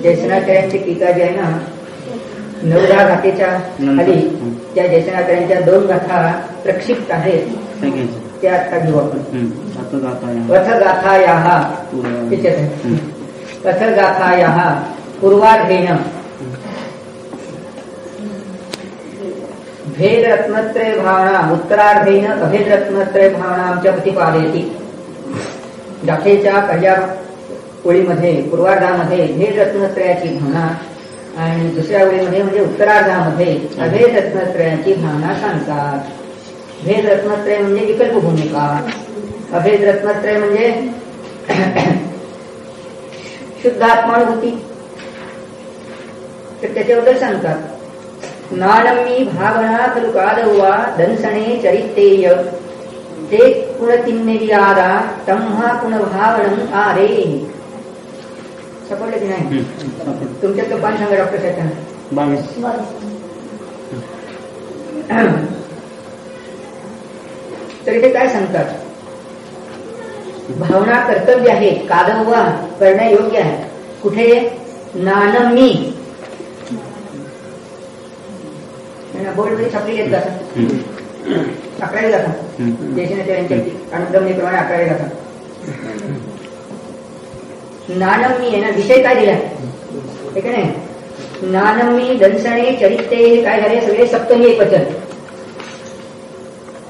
जयसेनाचार्यांची टीका जी आहे ना 9-10 गाथेच्या खाली त्या जयसेनाचार्यांच्या 2 गाथा प्रक्षिप्त आहेत त्या आता घेऊ आपण. अथगाथायाः अथगाथायाः पूर्वार्धेन भेदरत्नत्रय भावना उत्तरार्धेन अभेदरत्नत्रय भावना च प्रतिपादयति. गाथेच्या पहिल्या ओळीमध्ये पूर्वार्धामध्ये भेदरत्नत्रयाची भावना आणि दुसऱ्या ओळीमध्ये म्हणजे उत्तरार्धामध्ये अभेदरत्नत्रयाची भावना सांगतात. भेदरत्नत्रय म्हणजे विकल्प भूमिका, अभेदरत्नत्रय म्हणजे शुद्ध आत्मानुभूती. तर त्याच्याबद्दल सांगतात. नानम्मी भावना खलु कादव्वा दंसणे चरितेय ते पुनतिन्निर्यादा तम्हा पुनभावनं आरे. सापडलं की नाही? तुमच्यात तो पान सांगा डॉक्टर साहेब. 22. तर इथे काय सांगतात? भावना कर्तव्य आहे, कादव्वा करणे योग्य आहे. कुठे? नानम्मी बोर्डमध्ये छापली घेत जातात, आकडायला जातात. जयसेनाचार्यांच्या अनुक्रमणीप्रमाणे आकडायला जातात. नानम्मी आहे ना, विषय काय दिला हे का नाही? नानम्मी दंसणे चरित्रे काय झाले? सगळे सप्तमी एकवचन.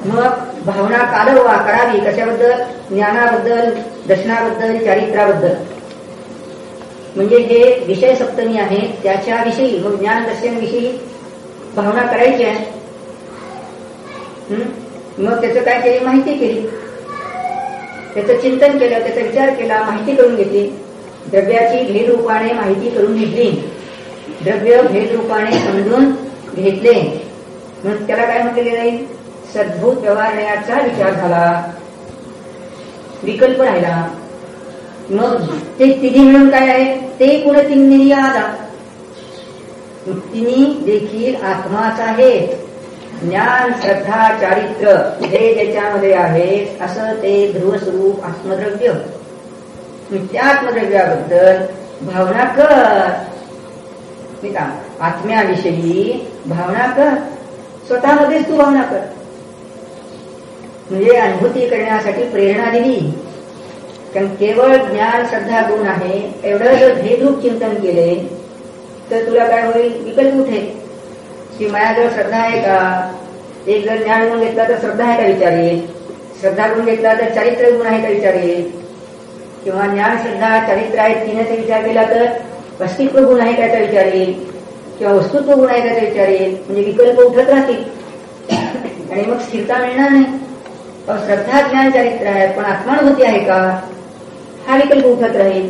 मग भावना कादव्वा करावी कशाबद्दल? ज्ञानाबद्दल, दर्शनाबद्दल, चारित्राबद्दल. म्हणजे हे विषय सप्तमी आहे त्याच्याविषयी, मग ज्ञान दर्शन विषयी भावना करायची आहे. मग त्याचं काय केली? माहिती केली, त्याचं चिंतन केलं, त्याचा विचार केला, माहिती करून घेतली. द्रव्याची भेद रूपाने माहिती करून घेतली, द्रव्य भेद रूपाने समजून घेतले. म्हणून त्याला काय म्हटले जाईल? सद्भूत व्यवहारण्याचा विचार झाला, विकल्प राहिला. मग ते तिन्ही मिळून काय आहे? ते पुनतिन्निर्यादा. तिन्ही देखील आत्माच आहे. ज्ञान, श्रद्धा, चारित्र हे ज्याच्यामध्ये आहे असं ते ध्रुवस्वरूप आत्मद्रव्य. त्या आत्मद्रव्याबद्दल भावना कर. नाही का? आत्म्याविषयी भावना कर, स्वतःमध्येच तू भावना कर. म्हणजे अनुभूती करण्यासाठी प्रेरणा दिली. कारण केवळ ज्ञान, श्रद्धा, गुण आहे एवढं जर भेदरूप चिंतन केले तर तुला काय होईल? विकल्प उठेल की माझ्याजवळ श्रद्धा आहे का? एक जर ज्ञान गुण घेतला तर श्रद्धा आहे का विचार येईल, श्रद्धा गुण घेतला तर चारित्र गुण आहे का विचार येईल, किंवा ज्ञान, श्रद्धा, चारित्र आहेत तिन्हीचा विचार केला तर अस्तित्व गुण आहे त्याचा विचार येईल, किंवा वस्तुत्व गुण आहे त्याचा विचार येईल. म्हणजे विकल्प उठत राहतील आणि मग स्थिरता मिळणार नाही. श्रद्धा, ज्ञान, चारित्र आहे पण आत्मानुभूती आहे का? हा विकल्प उठत राहील.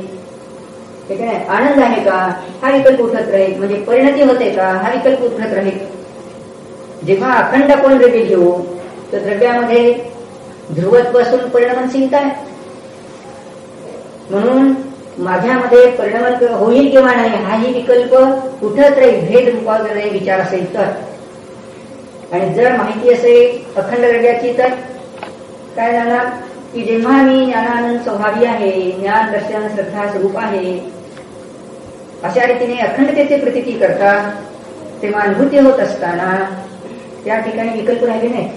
ठीक आहे. आनंद आहे का? हा विकल्प उठत राहील. म्हणजे परिणती होते का? हा विकल्प उठत राहील. जेव्हा अखंड आपण द्रव्य घेऊ तर द्रव्यामध्ये ध्रुवत्व असून परिणमनशीलता आहे. म्हणून माझ्यामध्ये परिणमन होईल किंवा नाही हाही विकल्प उठत राहील. भेद रूपामध्ये विचार असेल तर. आणि जर माहिती असेल अखंड द्रव्याची तर काय जाणार की जेव्हा मी ज्ञानानंद स्वभावी आहे, ज्ञान, दर्शन, श्रद्धा स्वरूप आहे अशा रीतीने अखंडतेचे प्रतीती करता तेव्हा अनुभूती होत असताना त्या ठिकाणी विकल्प राहिले नाही.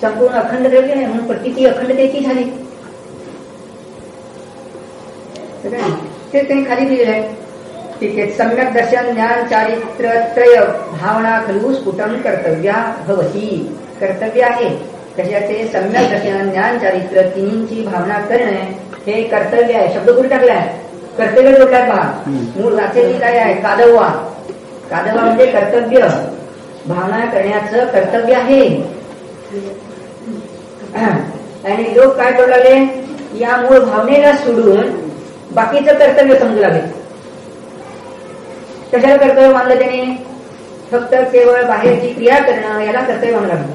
संपूर्ण अखंड द्रव्य नाही म्हणून प्रतीती अखंडतेची झाली. ते त्यांनी खाली दिलेलं आहे. ठीक आहे. सम्यक दर्शन, ज्ञान, चारित्र, त्रय भावना खलु स्फुटम कर्तव्या भवती. कर्तव्य आहे कशाचे? सम्यक दर्शन, ज्ञान, चारित्र तिन्हींची भावना करणे हे कर्तव्य आहे. शब्द कुठे टाकलाय? कर्तव्य जोडलाय पहा. मूळ वाचेली काय आहे? कादव्वा. कादव्वा म्हणजे कर्तव्य, भावना करण्याचं कर्तव्य आहे. आणि लोक काय करू लागले? या मूळ भावनेला सोडून बाकीचं कर्तव्य समजू लागले. कशाला कर्तव्य मानलं त्याने? फक्त केवळ बाहेरची क्रिया करणं याला कर्तव्य मानलं लागलं.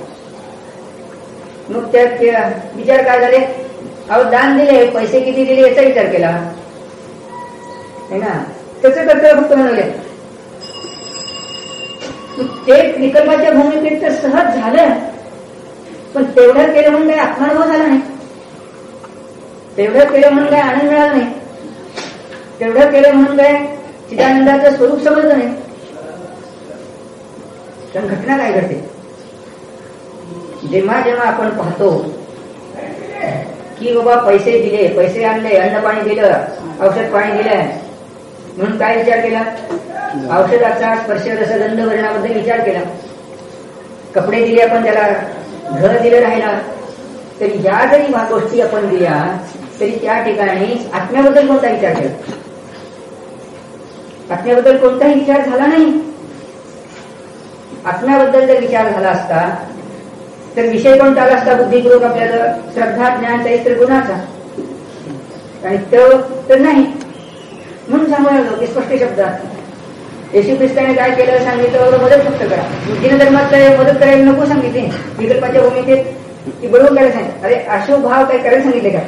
मग त्यात विचार काय झाले? अहो दान दिले, पैसे किती दिले याचा विचार केला है ना, त्याचं कर्तव्य फक्त म्हणाले. ते विकल्पाच्या भूमिकेत तर सहज झालं, पण तेवढं केलं म्हणून काही आत्मानुभव झाला नाही, तेवढं केलं म्हणून काही आनंद मिळाला नाही, तेवढं केलं म्हणून काय चिदानंदाचं स्वरूप समजलं नाही. पण घटना काय घडते, जेव्हा जेव्हा आपण पाहतो की बाबा पैसे दिले, पैसे आणले, अन्न पाणी दिलं, औषध पाणी दिलं, म्हणून काय विचार केला, औषधाचा स्पर्श रसगंध वर्णाबद्दल विचार केला. कपडे दिले आपण त्याला, घर दिलं राहिला, तरी या जरी गोष्टी आपण दिल्या तरी त्या ठिकाणी आत्म्याबद्दल कोणता विचार केला, आत्म्याबद्दल कोणताही विचार झाला नाही. आत्म्याबद्दल जर विचार झाला असता तर विषय कोणता आला असता बुद्धिपूर्वक आपल्याला, श्रद्धा ज्ञान चैत्र गुणाचा, आणि तो तर नाही. म्हणून सांगू की स्पष्ट शब्दात येशू ख्रिस्ताने काय केलं सांगितलं, मदत फक्त करा. बुद्धीनं धर्मात मदत करायला नको सांगितले, विकल्पाच्या भूमिकेत ती बरोबर करायला सांगितलं. अरे अशुभ भाव काय करायला सांगितले का,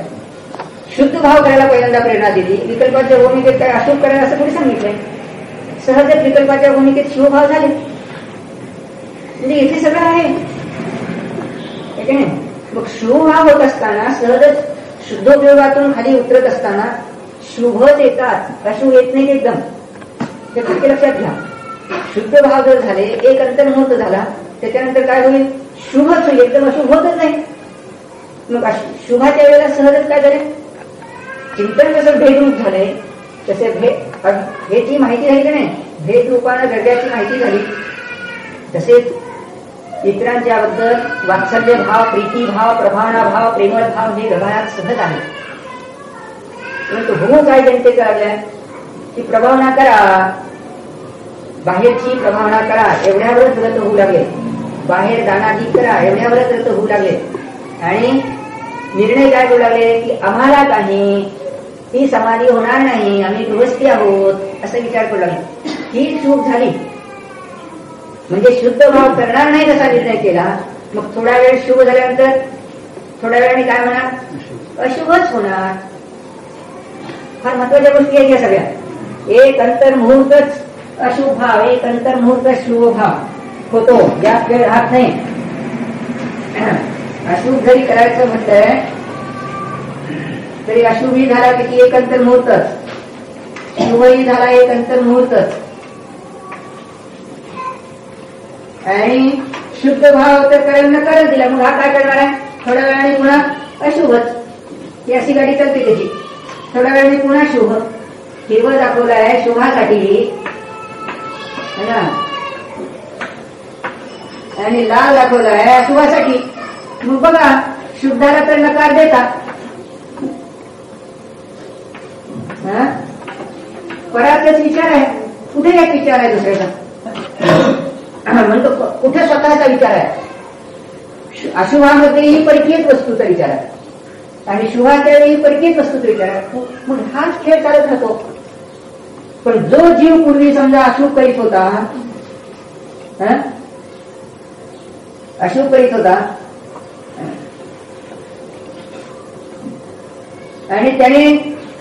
शुद्ध भाव करायला पहिल्यांदा प्रेरणा दिली. विकल्पाच्या भूमिकेत काय अशुभ करायला असं कोणी सांगितलंय. सहजच विकल्पाच्या भूमिकेत शिवभाव झाले, म्हणजे इथे सगळं आहे. मग शुभभाव होत असताना, सहजच शुद्धोपयोगातून खाली उतरत असताना शुभच येतात, अशुभ येत नाही एकदम. ते फक्त लक्षात घ्या. शुद्ध भाव जर झाले, एक अंतर्मुहूर्त झाला, त्याच्यानंतर काय होईल, शुभच होईल, एकदम अशुभ होतच नाही. मग शुभाच्या वेळेला सहजच काय झाले, चिंतन जसं भेदरूप झाले तसे भेदची माहिती झाली की नाही, भेद रूपानं दर्जाची माहिती झाली. तसेच इतरांच्या बद्दल वात्सल्य भाव, प्रीती भाव, प्रभावना भाव, प्रेमळ भाव हे व्यवहारात सहज आहे. परंतु होऊ काय जनतेचं लागलाय की प्रभावना करा, बाहेरची प्रभावना करा, एवढ्यावरच व्रत होऊ लागले. बाहेर दानादी करा, एवढ्यावरच व्रत होऊ लागले. आणि निर्णय काय करू लागले की आम्हाला काही ही समाधी होणार नाही, आम्ही गृहस्थी आहोत, असा विचार करू लागले. ही चूक झाली. म्हणजे शुद्ध भाव करणार नाही असा निर्णय केला. मग थोडा वेळ शुभ झाल्यानंतर थोड्या वेळाने काय होणार, अशुभच होणार. फार महत्वाच्या गोष्टी आहेत या सगळ्या. एक अंतर्मुहूर्तच अशुभ भाव, एक अंतर्मुहूर्त शुभ भाव होतो, जास्त वेळ राहत नाही. अशुभ जरी करायचं म्हटलंय तरी अशुभही झाला किती, एक अंतर्मुहूर्तच, शुभही झाला एक अंतर्मुहूर्तच. आणि शुद्ध भाव तर करायला नकारच दिला. मग हा काय करणार आहे, थोड्या वेळाने पुन्हा अशुभच. ही अशी गाडी चालते त्याची, थोड्या वेळाने पुन्हा शुभ. हिरवं दाखवलं आहे शुभासाठी ना, आणि लाल दाखवलं आहे अशुभासाठी. मग बघा शुद्धाला तर नकार देता, परातच विचार आहे, कुठे एक विचार आहे दुसऱ्याचा, म्हणतो कुठे स्वतःचा विचार आहे. अशुभामध्येही परकीयच वस्तूचा विचार आहे आणि शुभाच्या वेळी परकीयच वस्तूचा विचार आहे. मग हाच खेळ चालत राहतो. पण जो जीव पूर्वी समजा अशुभ करीत होता, अशुभ करीत होता आणि त्याने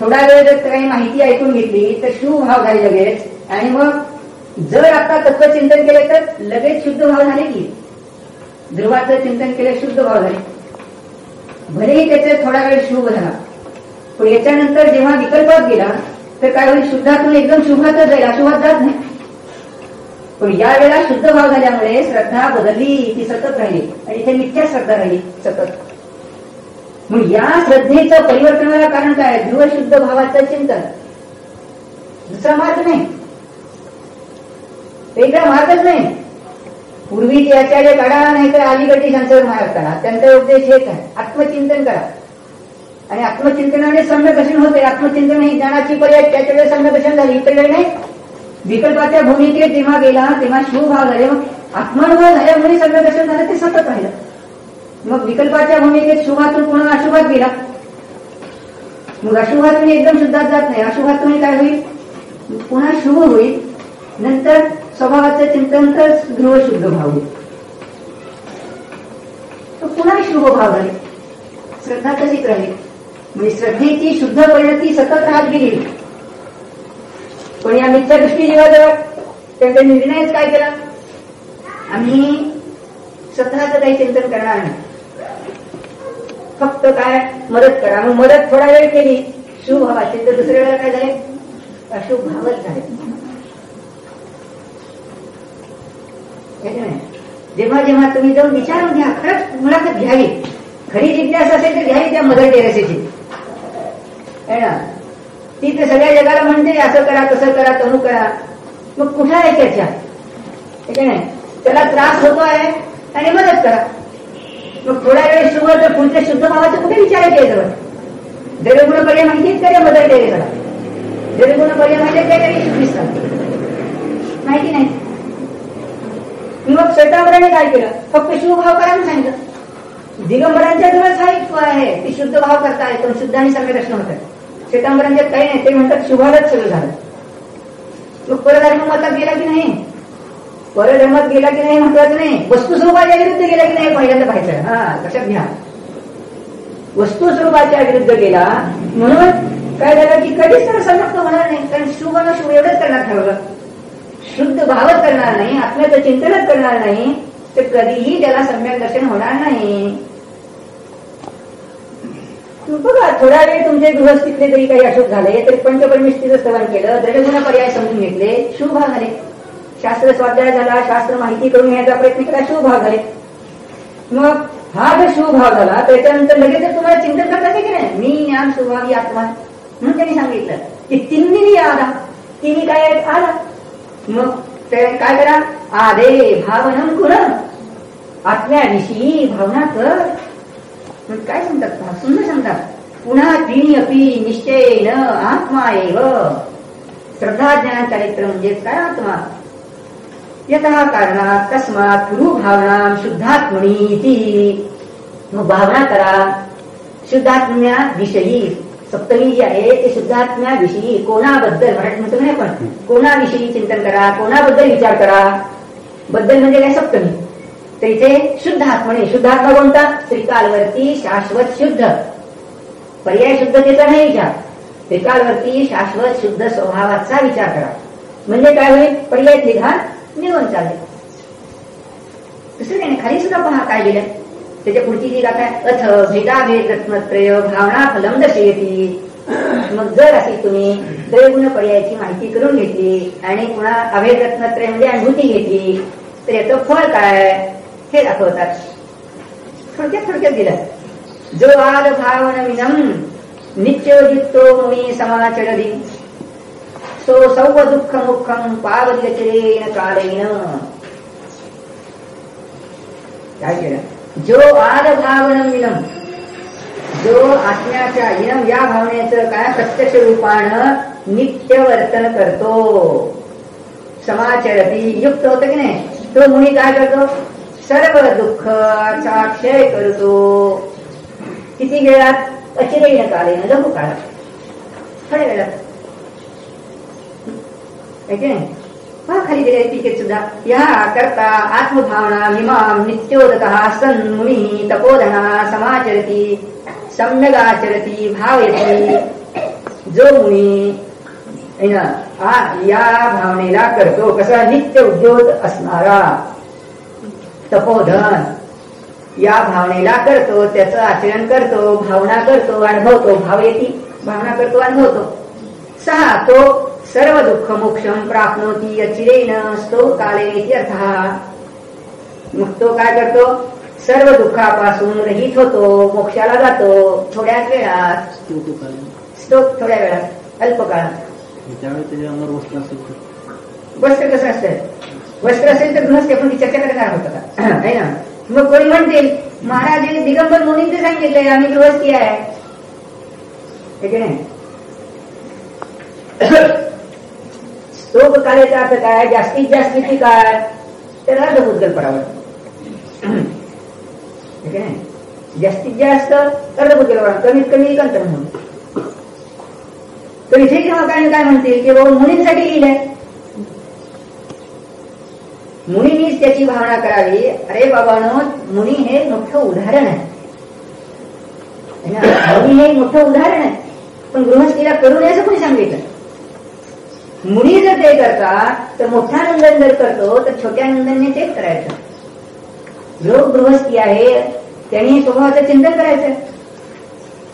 थोडा वेळ जर काही माहिती ऐकून घेतली तर शुभ भाव झाले लगेच. आणि मग जर आता तत्वचिंतन केले तर लगेच शुद्ध भाव झाले की, ध्रुवाचं चिंतन केले शुद्ध भाव झाले. भलेही त्याचे थोडा वेळ शुभ झाला, पण याच्यानंतर जेव्हा विकल्पात गेला तर काय होईल, शुद्धातून एकदम शुभातच जाईल, अशुभात जात नाही. पण या वेळेला शुद्ध भाव झाल्यामुळे श्रद्धा बदलली, ती सतत राहिली आणि इथे मिथ्या श्रद्धा राहिली सतत. मग या श्रद्धेचं परिवर्तनाला कारण काय, ध्रुव शुद्ध भावाचं चिंतन. दुसरा मार्ग नाही, वेगळा मार्गच नाही. पूर्वीचे आचार्य काढा, नाहीतर अलीकडची संसार महाराज काढा, त्यांचा उपदेश हेच आहे, आत्मचिंतन करा. आणि आत्मचिंतनाने सम्यकदर्शन होते. आत्मचिंतन ही ज्ञानाची पर्याय, त्याच्या वेळेस सम्यकदर्शन झाली, इतर वेळ नाही. विकल्पाच्या भूमिकेत जेव्हा गेला तेव्हा शुभ भाव झाले, मग आत्मानुभव झाल्यामुळे सम्यकदर्शन झालं, ते सतत राहिलं. मग विकल्पाच्या भूमिकेत शुभातून पुन्हा अशुभात गेला, मग अशुभातून एकदम शुद्धात जात नाही. अशुभातून काय होईल, पुन्हा शुभ होईल, नंतर स्वभावाचं चिंतन तर ध्रुव शुद्ध भाव होईल, तो पुन्हा शुभ भाव झाले. श्रद्धा तशीच राहील. म्हणजे श्रद्धेची शुद्ध परिणती सतत राहत गेली. पण या मिथ्या दृष्टी जेव्हा त्यांचा निर्णयच काय केला, आम्ही स्वतःच काही चिंतन करणार नाही, फक्त काय मदत करा. मग मदत थोडा वेळ केली शुभ भावाची, तर दुसऱ्या वेळेला काय झाले, अशुभ भावच झाले. जेव्हा जेव्हा तुम्ही जाऊन विचारून घ्या, खरंच मुलाखत घ्यावी, खरी जिज्ञासा असेल तर घ्यावी त्या मदर टेरेसाची आहे ना. ती तर सगळ्या जगाला म्हणते असं करा, तसं करा, तमू करा. मग कुठं आहे त्याच्या, ठीक आहे नाही, त्याला त्रास होतो आहे आणि मदत करा. मग थोड्या वेळ शुभ तर पुढच्या शुद्ध भावाचं कुठे विचारायचे जवळ. जडगुण पर्याय माहितीच का मदर टेरेसाला? जडगुण पर्याय माहिती काय तरी दिसतात माहिती नाही. मग श्वेतांबराने काय केलं, फक्त शुभभाव करा म्हणून सांगितलं. दिगंबरांच्या जवळ हा एक आहे, ती शुद्ध भाव करताय, पण शुद्ध आणि संवेदर्शन होत आहे. श्वेतांबरांच्यात काही नाही, ते म्हणतात शुभालाच सगळं झालं. मग परधर्मात गेला की नाही, परधर्मात गेला की नाही महत्वाचं नाही, वस्तुस्वरूपाच्या विरुद्ध गेला की नाही पहिल्यांदा पाहायचं. हा लक्षात घ्या, वस्तुस्वरूपाच्या विरुद्ध गेला म्हणून काय झालं की कधीच त्याला समाप्त होणार नाही. कारण शुभ न शुभ एवढंच करणार ठरवलं, शुद्ध भावच करणार नाही, आत्म्याचं चिंतनच करणार नाही, तर कधीही त्याला सम्यक दर्शन होणार नाही. बघा, थोडा वेळ तुमचे गृहस्थीतले जरी काही अशोक झाले तरी पंचपरमेष्ठीचं स्तवन केलं, दृढगुण पर्याय समजून घेतले, शुभ भाव झाले. शास्त्र स्वाध्याय झाला, शास्त्र माहिती करून घ्यायचा प्रयत्न केला, शुभ भाव झाले. मग हा जर शुभ भाव झाला त्याच्यानंतर लगेच तुम्हाला चिंतन करता की नाही, मी ज्ञान स्वभावी आत्मा म्हणून त्यांनी सांगितलं की तिन्ही आला, तिन्ही काय आला. मग ते काय करा, आदे भावनम गुण, आत्म्याविषयी भावना कर. काय सांगतात, सुंदर सांगतात. पुन्हा तिन्ही अपि निश्चयेन आत्मा एव, श्रद्धा ज्ञान चारित्र म्हणजेच काय आत्मा. यतः कारणात तस्मात गुरु भावना शुद्धात्मनी, मग भावना करा शुद्धात्म्या विषयी. सप्तमी जी आहे ते शुद्धात्म्याविषयी, कोणाबद्दल मराठी म्हणतो नाही पण कोणाविषयी चिंतन करा, कोणाबद्दल विचार करा. बद्दल म्हणजे काय सप्तमी, तर इथे शुद्धात्मने, शुद्धात्मा कोणता, त्रिकालवर्ती शाश्वत शुद्ध, पर्याय शुद्धतेचा नाही विचार, त्रिकालवर्ती शाश्वत शुद्ध स्वभावाचा विचार करा. म्हणजे काय होईल, पर्याय त्रिघात निघून चालले. दुसरं काही खाली सुद्धा पहा काय गेलं, त्याच्या पुढची जी गाथा आहे, अथ भेदाभेद रत्नत्रय भावना फलम दर्शयती. मग जर अशी तुम्ही त्रयगुण पर्यायाची माहिती करून घेतली आणि पुन्हा अभेद रत्नत्रय म्हणजे अनुभूती घेतली तर याचं फळ काय हे दाखवतात. थोडक्यात दिलं. जो आद भावन विनम नित्योदितो मी समाचरदी, सो सौव दुःख मुखम पावल्यचरेण कालेन. काय केलं, जो आद भावनम विनम, जो आत्म्याच्या इनम या भावनेचं काय प्रत्यक्ष रूपानं नित्य वर्तन करतो, समाचरती युक्त होतं की नाही, तो मुनी काय करतो, सर्व दुःखाचा क्षय करतो. किती वेळात, अचिरेण कालेन, लघु काळात, थोड्या वेळात. पहा खाली दिले टीकेत सुद्धा, या करता आत्मभावना विमाम नित्योदतः सन मुनी तपोधना समाचरती सम्यगाचरती भावयती. जो मुनी या भावनेला करतो, कसा नित्य उद्योग असणारा तपोधन या भावनेला करतो, त्याचं आचरण करतो, भावना करतो, अनुभवतो, भावयती भावना करतो, अनुभवतो. सहा तो सर्व दुःख मोक्षम प्राप्नोती अचिरेण स्तो कालेनेती अर्थः. मग तो काय करतो, सर्व दुःखापासून रहित होतो, मोक्षाला जातो थोड्याच वेळात. स्तोक थोड्या वेळात, अल्पकाळात. वस्त्र कसं असतं, वस्त्र असेल तर गृहस्थ आपण चर्चा करणार होतं का, आहे ना. मग कोणी म्हणतील महाराज दिगंबर मुनींचे सांगितलंय आम्ही गृहस्थी आहे, ठीक आहे. स्तोक काळाचा अर्थ काय, जास्तीत जास्त किती काळ, तर अर्धभूतगल पडावं, ठीक आहे. जास्तीत जास्त अर्धभूतगल पडावं, कमीत कमी कंतर म्हणून. तर इथे जेव्हा काय म्हणतील की बाबा मुलींसाठी लिहिलंय, मुनींनीच त्याची भावना करावी. अरे बाबांनो, मुनी हे मोठं उदाहरण आहे, मुनी हे मोठं उदाहरण आहे. पण गृहस्थीला करू नये असं कोणी सांगितलं. मुनी जर ते करतात तर मोठा नंदन जर करतो तर छोट्या नंदनने तेच करायचं. जो गृहस्थी आहे त्यांनी स्वभावाचं चिंतन करायचं,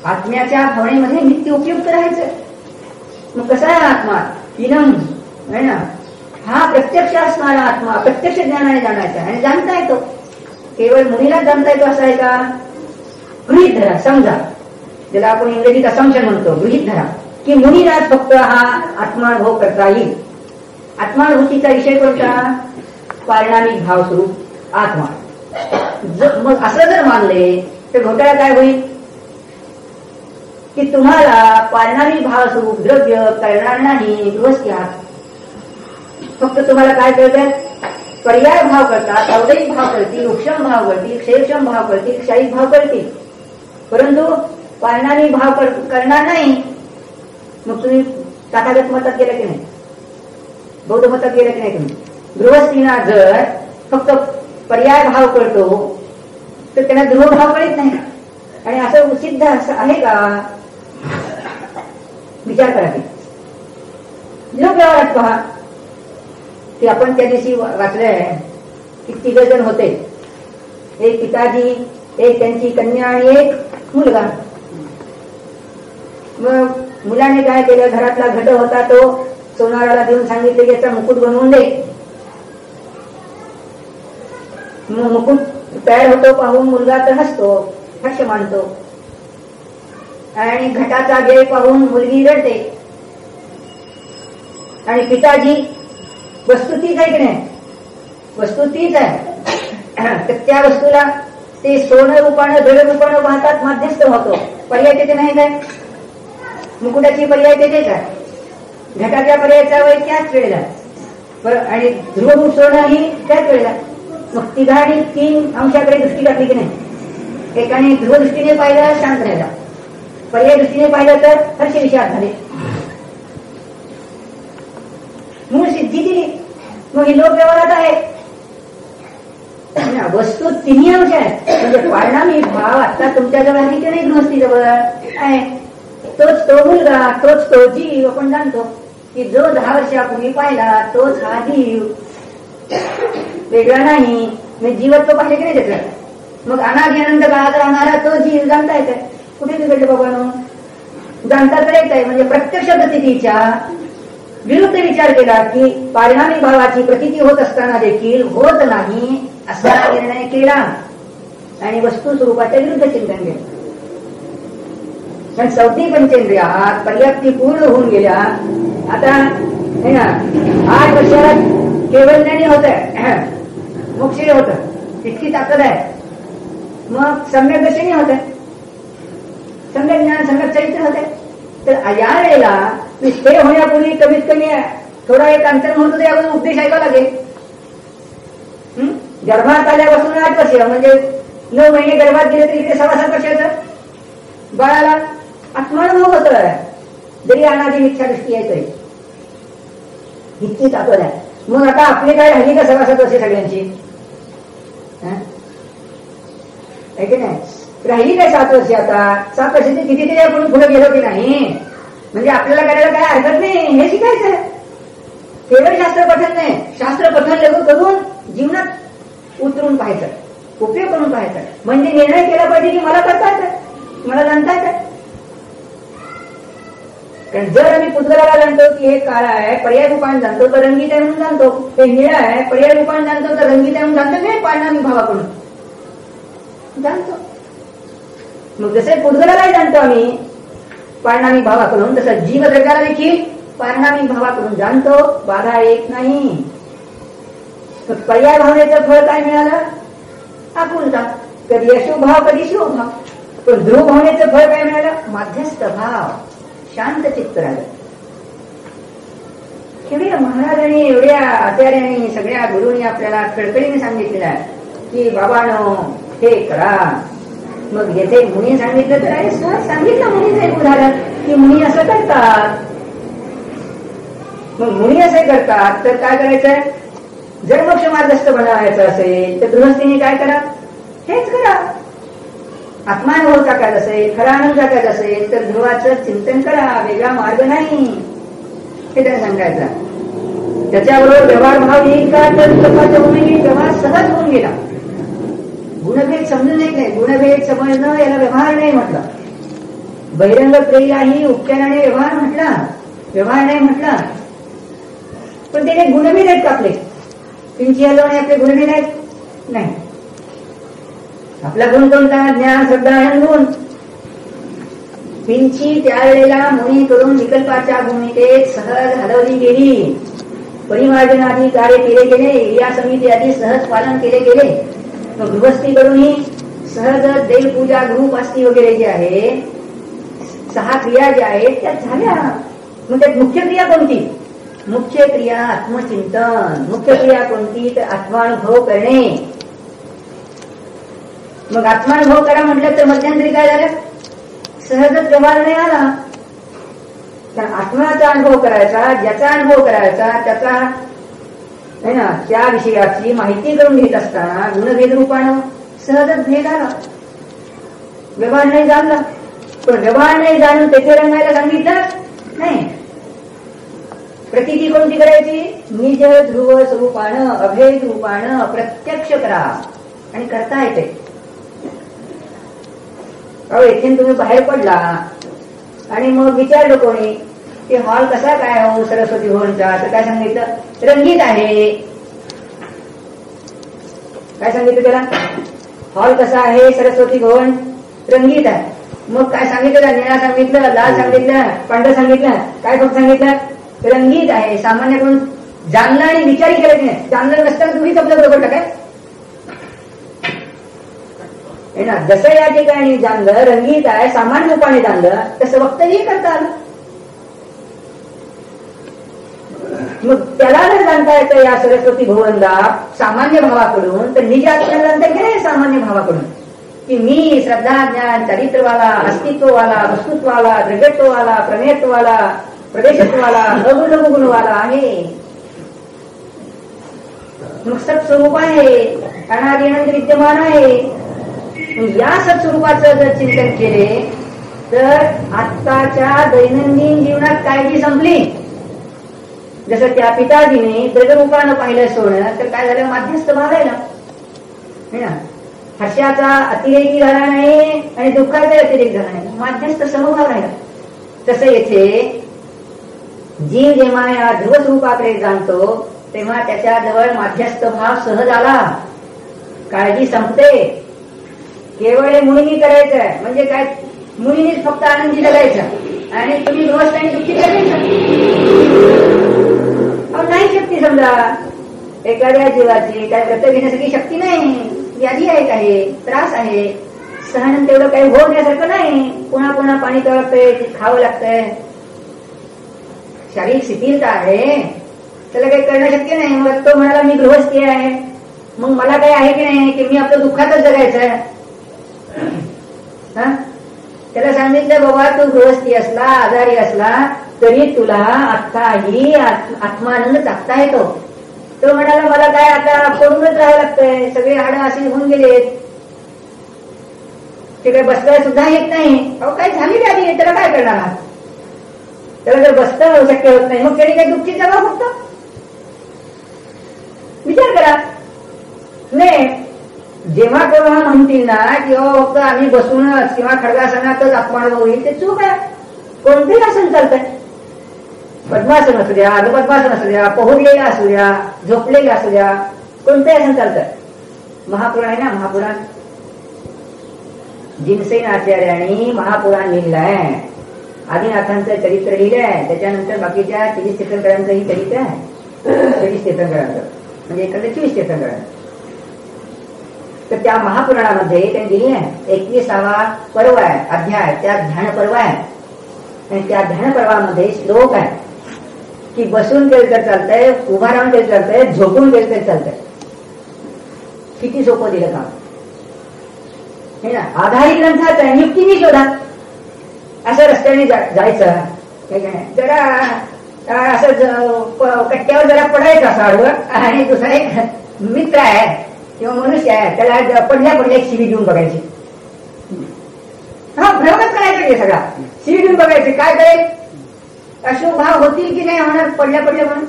आत्म्याच्या भावनेमध्ये नित्य उपयुक्त राहायचं. मग कसा आहे आत्मा, इनम आहे ना, हा प्रत्यक्ष असणारा आत्मा प्रत्यक्ष ज्ञानाने जाणायचा आणि जाणता येतो. केवळ मुनीलाच जाणता येतो असं आहे का? गृहीत धरा, समजा, ज्याला आपण इंग्रजीत असम्पशन म्हणतो, गृहीत धरा की मुनीलाच फक्त हा आत्मानुभव करता येईल. आत्मानुभूतीचा विषय कोणता? पारिणामिक भाव स्वरूप आत्मा. मग असं जर मानले तर घोटाळा काय होईल की तुम्हाला पारिणामिक भाव स्वरूप द्रव्य कळणार नाही. गृहस्थी आहात, फक्त तुम्हाला काय कळतं? पर्याय भाव करतात, अवदैक भाव करतील, उपशम भाव करतील, क्षेत्रक्षम भाव करतील, क्षयिक भाव करतील, परंतु पारिणामिक भाव करणार नाही. मग तुम्ही तथागत मतात गेला की नाही? बौद्ध मतात गेला की नाही तुम्ही? गृहस्थीना जर फक्त पर्याय भाव करतो तर त्यांना ध्रुव भाव कळत नाही. आणि असं सिद्ध असं आहे का? विचार करा की लोकव्यवहारात पहा की आपण त्या दिवशी वाचलंय की 3 जण होते. एक पिताजी, एक त्यांची कन्या आणि एक मुलगा. मग मुलाने काय केलं? घरातला घट होता तो सोनाराला देऊन सांगितले की याचा मुकुट बनवून दे. मग मुकुट तयार होतो पाहून मुलगा तर हसतो, हर्ष मानतो, आणि घटाचा वेळ पाहून मुलगी रडते. आणि पिताजी, वस्तू तीच आहे की नाही? वस्तू तीच आहे, तर त्या वस्तूला ते सोनं रूपानं जड रूपानं पाहतात, मध्यस्थ होतो. पर्याय तेथे नाही काय? मुकुटाची पर्याय तेथेच आहे, घटाच्या पर्यायाचा वय त्याच वेळेला बरं, आणि ध्रुवरूप सोनं ही त्याच वेळेला. मग तिघांनी 3 अंशाकडे दृष्टी टाकली की नाही? एकाने ध्रुव दृष्टीने पाहिलं, शांत राहिला. पर्याय दृष्टीने पाहिलं तर हर्ष विषाद झाले, मूळ सिद्धी दिली. मग ही लोकव्यवहारात आहे. वस्तू 3 अंश आहेत, म्हणजे पारिणामिक भाव आता तुमच्याजवळ आहे की नाही? गृहस्थीजवळ आहे. तोच तो मुलगा, तोच तो जीव. आपण जाणतो की जो 10 वर्षापूर्वी पाहिला तोच हा जीव, वेगळा नाही. म्हणजे जीवत्व पाहिले की नाही त्याचं? मग अनादि अनंत काळात राहणारा तो जीव जाणता येत आहे. कुठे बिघडले बाबांनो? जाणता तर येत आहे. म्हणजे प्रत्यक्ष गतितीच्या विरुद्ध विचार केला की पारिणामिक भावाची प्रतीती होत असताना देखील होत नाही असा निर्णय केला आणि वस्तू स्वरूपाच्या विरुद्ध चिंतन केलं. पण 4 पंचेंद्रियात पर्याप्ती पूर्ण होऊन गेल्या. आता हे ना 8 वर्षाला केवळ ज्ञानी होत आहे, मोक्षी होत, इतकी ताकद आहे. मग सम्यक दर्शनी होत आहे, सम्यक ज्ञान, सम्यक चरित्र होत आहे. तर या वेळेला स्थिर होण्यापूर्वी कमीत कमी थोडा एक अंतर म्हणतो ते अगोदर उपदेश ऐकावा लागेल. गर्भात आल्यापासून 8 वर्ष, म्हणजे 9 महिने गर्भात गेले तरी इकडे 6-7 वर्षाचं बाळाला आत्मानुभव होत आहे, जरी अनादी इच्छा दृष्टी आहे तरी. इतकी ताकद आहे. मग आता आपली काय राहिली का 6-7 वर्षे सगळ्यांची? आहे की नाही? राहिली काय 7 वर्षे? आता 7 वर्षाची कितीतरी आपण पुढे गेलो की नाही? म्हणजे आपल्याला करायला काय हरकत नाही, हे शिकायचं. केवळ शास्त्र पठन नाही, शास्त्र पठन लघु करून जीवनात उतरून पाहायचं, उपयोग करून पाहायचा. म्हणजे निर्णय केला पाहिजे की मला करता येतं, मला जाणता येतं. कारण जर आम्ही पुतगलाला जाणतो की हे काळा आहे, पर्याय रूपाने जाणतो तर रंगीत आहे म्हणून जाणतो. हे निळा आहे, पर्याय रूपाने जाणतो तर रंगीत आहे म्हणून जाणतो. नाही, पारिणामिक भावाकडून जाणतो. मग जसे पुतगलालाही जाणतो आम्ही पारिणामिक भावाकडून, तसं जीवद्रव्याला देखील पारिणामिक भावाकडून जाणतो. बाधा येत नाही. पर्याय भावनेचं फळ काय मिळालं? आकुलता. कधी अशुभाव, कधी शुभभाव. पण ध्रुव भावनेचं फळ काय मिळालं? मध्यस्थ भाव, शांत चित्त राहिलं. एवढ्या महाराजांनी, एवढ्या आचार्यांनी, सगळ्या गुरूंनी आपल्याला कळकळीने सांगितलेलं आहे की बाबांनो हे करा. मग येथे मुनी सांगितलं तर आहे, सहज सांगितलं मुनीचं एक उदाहरण की मुनी असं करतात. मग मुनी असे करतात तर काय करायचंय? जर मोक्ष मार्गस्थ बनावायचं असेल तर गृहस्थीने काय करा? हेच करा. आत्मानुभव टाकायचा असेल, खरा आनंद टाकायचा असेल तर ध्रुवाचं चिंतन करा, वेगळा मार्ग नाही, हे त्यांना सांगायचं. त्याच्याबरोबर व्यवहार भाव येईल का? तर तपाचं होऊन येईल. व्यवहार सहज होऊन गेला. गुणभेद समजून येत नाही. गुणभेद समजणं याला व्यवहार नाही म्हटलं. बहिरंग क्रियाही उपचाराने व्यवहार म्हटला, व्यवहार नाही म्हटला. पण ते काही गुणभेद आहेत का आपले? पिंची हलवणे आपले गुणभेद आहेत? नाही. आपला गुण कोणता? ज्ञान, श्रद्धा, आनंद गुण. पिंची त्यावेळेला मुनी करून विकल्पाच्या भूमिकेत सहज हलवली गेली. परिमार्जनादी कार्य केले गेले, या समिती आधी सहज पालन केले गेले. गृहस्थी करूनही सहज देवपूजा, गृहपास्ती वगैरे जे आहे, 6 क्रिया ज्या आहेत त्या झाल्या. मग त्यात मुख्य क्रिया कोणती? मुख्य क्रिया आत्मचिंतन. मुख्य क्रिया कोणती? तर आत्मानुभव करणे. मग आत्मानुभव करा म्हटलं तर मध्यंतरी काय झालं? सहजच व्यवहार नाही आला. तर आत्म्याचा अनुभव करायचा, ज्याचा अनुभव करायचा त्याचा है ना, त्या विषयाची माहिती करून घेत असताना गुणभेद रूपानं सहजच भेद आला. व्यवहार नाही जाणला. पण व्यवहार नाही जाणून तेथे रंगायला सांगितलं नाही. प्रतीती कोणती करायची? निज ध्रुव स्वरूपानं, अभेद रूपानं प्रत्यक्ष करा. आणि करता येते. अहो, येथून तुम्ही बाहेर पडला आणि मग विचारलं कोणी की हॉल कसा काय हो सरस्वती भवनचा, तर काय सांगितलं? रंगीत आहे. काय सांगितलं त्याला? हॉल कसा आहे? सरस्वती भवन रंगीत आहे. मग काय सांगितलं? निळा सांगितलं, लाल सांगितलं, पांढरं सांगितलं, काय फक्त सांगितलं? रंगीत आहे. सामान्यकडून जाणलं आणि विचारही केलं नाही. जाणलं नसताना तुम्हीच आपलं बरोबर टाकाय ना. जसं या ठिकाणी जाणलं रंगीत आहे, सामान्य रूपाने जाणलं, तसं वक्तव्य करता आलं. मग त्याला जर जाणता येतं या सरस्वती भुवनला सामान्य भावाकडून, तर निज आत्म्याला जाणता येते सामान्य भावाकडून की मी श्रद्धा, ज्ञान, चरित्रवाला, अस्तित्ववाला, वस्तुत्वाला, द्रव्यत्ववाला, प्रमेयत्ववाला, प्रदेशत्ववाला, अगुणगुणवाला आहे. मग सत्स्वरूप आहे, अनादिअनंत विद्यमान आहे. या सत्स्वरूपाचं जर चिंतन केले तर आत्ताच्या दैनंदिन जीवनात काळजी संपली. जसं त्या पिताजीने द्रव्यरूपानं पाहिलं सोडणं, तर काय झालं? माध्यस्थ भाव राहिला. हर्षाचा अतिरेकी झाला नाही आणि दुःखाचा अतिरेक झाला नाही, माध्यस्थ समभाव राहिला. तसं येथे जीव जेव्हा या ध्रुव स्वरूपाकडे जाणतो तेव्हा त्याच्याजवळ माध्यस्थ भाव सहज आला. काळजी संपते. केवळ हे मुनींनी करायचंय. म्हणजे काय? मुनींनीच फक्त आनंदी जगायचं आणि तुम्ही गृहस्थांनी दुःखी करायचं. नाही शक्ती. समजा एखाद्या जीवाची काय व्रत घेण्यासाठी शक्ती नाही, व्याधी आहे, काही त्रास आहे, सहन तेवढं काही होण्यासारखं नाही. पुन्हा पुन्हा पाणी प्यावं लागतंय, खावं लागतंय, शारीरिक शिथिलता आहे, त्याला काही करणं शक्य नाही. मग तो म्हणाला मी गृहस्थी आहे, मग मला काही आहे की नाही की मी आपलं दुःखातच जगायचंय. त्याला सांगितलं बाबा तू गृहस्थी असला, आजारी असला तरी तुला आत्ताही आत्मानंद चाकता येतो. तो म्हणाला मला काय आता पडूनच राहावं लागतंय, सगळे हाडं असे होऊन गेलेत, ते काही बसता सुद्धा येत नाही. अहो काय झाली व्याधी, त्याला काय करणार? त्याला जर बसतं शक्य होत नाही, मग त्याने काही दुःखी जगा फक्त विचार करा. नाही जेव्हा केव्हा म्हणतील ना की फक्त आम्ही बसूनच किंवा खडगासनातच अपमानव होईल, ते चूक आहे. कोणतेही आसन चालतंय. पद्मासन असू द्या, अनुपद्मासन असू द्या, पोहलेलं असू द्या, झोपलेलं असू द्या, कोणतेही आसन चालतंय. महापुराण आहे ना, महापुराण जिनसेन आचार्यांनी महापुराण लिहिलं आहे. आदिनाथांचं चरित्र लिहिलंय, त्याच्यानंतर बाकीच्या 30 तीर्थंकरांचंही चरित्र आहे. 30 तीर्थंकरांचं म्हणजे एखादं 24 तीर्थंकरांचं. तर त्या महापुराणामध्ये त्यांनी दिली आहे 21वा पर्व आहे, अध्याय, त्या ध्यान पर्व आहे. आणि त्या ध्यान पर्वामध्ये श्लोक आहे की बसून केलं तर चालतंय, उभा राहून केलं चालतंय, झोपून केलं तरी चालतंय. किती सोपं दिलं काम हे ना. आधारी ग्रंथाचं आहे, युक्तीने शोधा. असं रस्त्याने जायचं, जरा असं कट्ट्यावर जरा पडायचं असं आडवं, आणि दुसरा एक मित्र आहे किंवा मनुष्य आहे त्याला पडल्या एक शिवी देऊन बघायची. हा भ्रमच करायचं ते सगळा, शिवी देऊन बघायचे. काय करेल? अशुभ भाव होतील की नाही होणार पडल्या म्हणून?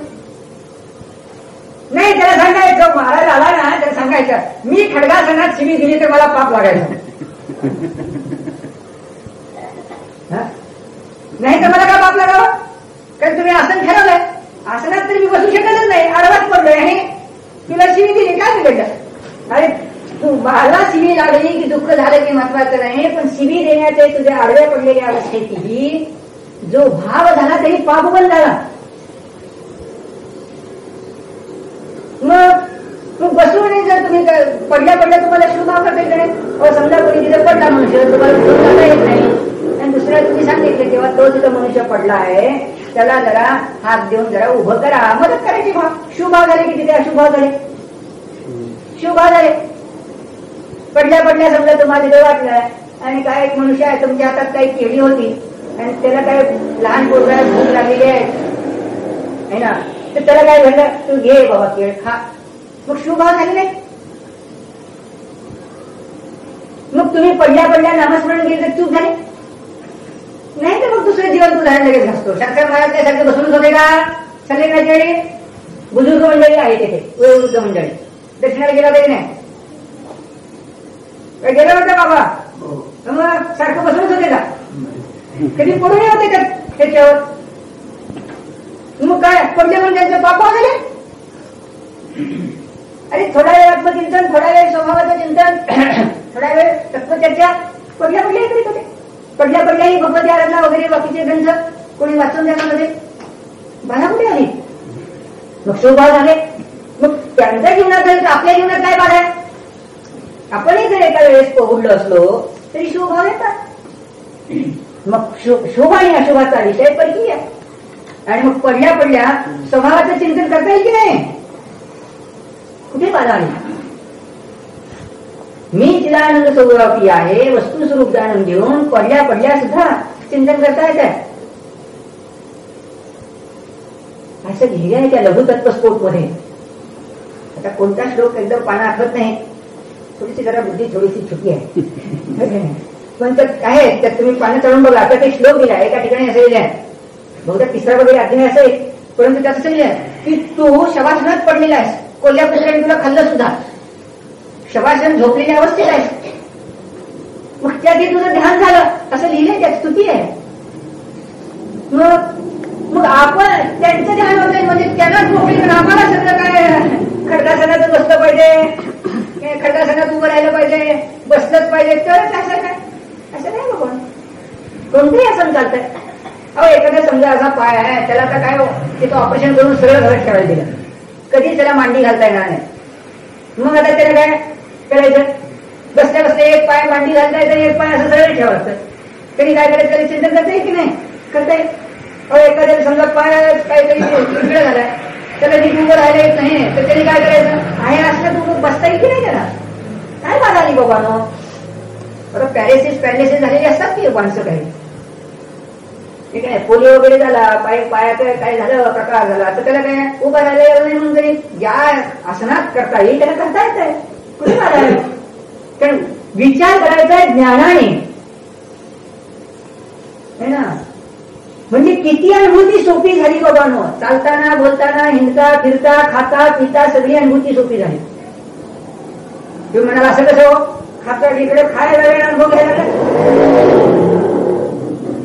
नाही, त्याला सांगायचं, महाराज आला ना त्याला सांगायचं मी खडगासनात शिवी दिली तर मला पाप लागायचं, नाही तर मला काय पाप लागावं? कारण तुम्ही आसन ठरवलंय, आसनात तरी मी बसू शकत लागली की दुःख झालं की महत्वाचं नाही, पण शिवी देण्याचे तुझ्या आडव्या पडलेल्या अवस्थेतही जो भाव झाला तरी पाप बंद झाला. मग बसून जर तुम्ही पडल्या तुम्हाला शुभ भाव करता येत नाही. समजा कोणी तिथे पडला मनुष्य, तुम्हाला उठून जाता येत नाही आणि दुसऱ्या तुम्ही सांगितले तेव्हा तो तिथं मनुष्य पडला आहे, त्याला जरा हात देऊन जरा उभं करा, मदत करायची. भाव शुभ भाव झाले की तिथे अशुभ भाव झाले, शुभ भाव झाले. पडल्या समजा तुम्हाला तिथे वाटलं आणि काय एक मनुष्य आहे तुमच्या हातात काही केळी होती आणि त्याला काय लहान पोरगा भूक लागलेली आहे ना, तर त्याला काय झालं, तू घे बाबा केळ खा. मग शुभ भाव झाले नाही. मग तुम्ही पडल्या नामस्मरण केलं तर चूक झाली नाही. तर मग दुसरं जीवन तू धारण लगेच घासतो. शंकर महाराज त्यासाठी बसूनच होते का? संध्याकाळच्या वेळी बुजुर्ग मंडळी आहे तिथे, वयोवृद्ध मंडळी, दक्षिणाला गेला तरी नाही गेला होता बाबा. मग सारखं बसूनच होते का? कधी पडून होते का त्याच्यावर? मग काय पडले म्हणून त्यांचं पाप झाले? अरे थोडा वेळ आत्मचिंतन, थोडा वेळ स्वभावाचं चिंतन, थोडा वेळ तत्वचर्चा, पडल्या करीत होते. पडल्याही भगवती आराधना वगैरे बाकीचे ग्रंथ कोणी वाचून देणार होते, बाधा कुठे आली? मग शुभभाव झाले. मग त्यांच्या जीवनात झाले तर आपल्या जीवनात काय बाधा आहे? आपणही जर एका वेळेस पोहोडलो असलो तरी शुभभाव येतात. मग शुभ आणि अशुभाचा विषय परकीय आहे. आणि मग पडल्या स्वभावाचं चिंतन करता येईल की नाही? कुठे बाधा आली? मी चिदानंद स्वरूपी आहे, वस्तू स्वरूप जाणून घेऊन पडल्या सुद्धा चिंतन करता येत आहे. असं लिहिलं आहे त्या लघुतत्वस्फोट मध्ये. आता कोणता श्लोक एकदम पाना आठवत नाही, थोडीशी जरा बुद्धी थोडीशी छुटी आहे, पण त्यात आहे, त्यात तुम्ही पानं चढून बघा. आता ते श्लोक दिला एका ठिकाणी असं लिहिलं आहे, बहुधा तिसरा वगैरे अध्याय असेल, परंतु त्यात असं लिहिलं आहे की तू शवासनात पडलेला आहेस, कोल्हापूरने तुला खाल्लं सुद्धा, शवासन झोपलेल्या अवस्थेत आहेस. मग त्यात तुझं ध्यान झालं असं लिहिलंय, त्यात स्तुती आहे. मग आपण त्यांचं ध्यान होतंय म्हणजे त्यांना झोपली, पण आम्हाला सगळं काय खडकासनातच बसलं पाहिजे, खडकासनात उभं राहिलं पाहिजे, बसलंच पाहिजे, तरच असं काय? असं नाही बाबा, कोणतंही आसन चालतंय. अहो एखादा समजा असा पाय आहे, त्याला आता काय तिथं ऑपरेशन करून सरळ घरात ठेवायला दिलं, कधीच त्याला मांडी घालता येणार नाही. मग आता त्याला काय करायचं? बसल्या एक पाय मांडी घालता येतं, एक पाय असं सरळ ठेवायचं. तरी काय करायचं? त्याला चिंतन करता येईल की नाही? करता येईल. अहो एखाद्याला समजा पाय काहीतरी इकडे झालाय, त्याला नीट उभं राहायला येत नाही, तर त्यांनी काय करायचं? आहे असलं तू बसता येईल की नाही त्याला? काय बाधा आली बाबानो? बरं पॅरेसिस झालेली असतात की माणसं काही, ठीक आहे, पोलिओ वगैरे झाला, पायाचं काय झालं, प्रकार झाला, तर त्याला काय उभं राहिलं म्हणून तरी ज्या आसनात करता येईल त्याला करता येत आहे. कुठे बाधा आहे? कारण विचार करायचा आहे ज्ञानाने, है ना. म्हणजे किती अनुभूती सोपी झाली बाबांनो. चालताना, बोलताना, हिंडता, फिरता, खाता, पिता सगळी अनुभूती सोपी झाली. तुम्ही म्हणाला असं कसं खाता इकडे खायला वेळ अनुभव घ्यायला काय?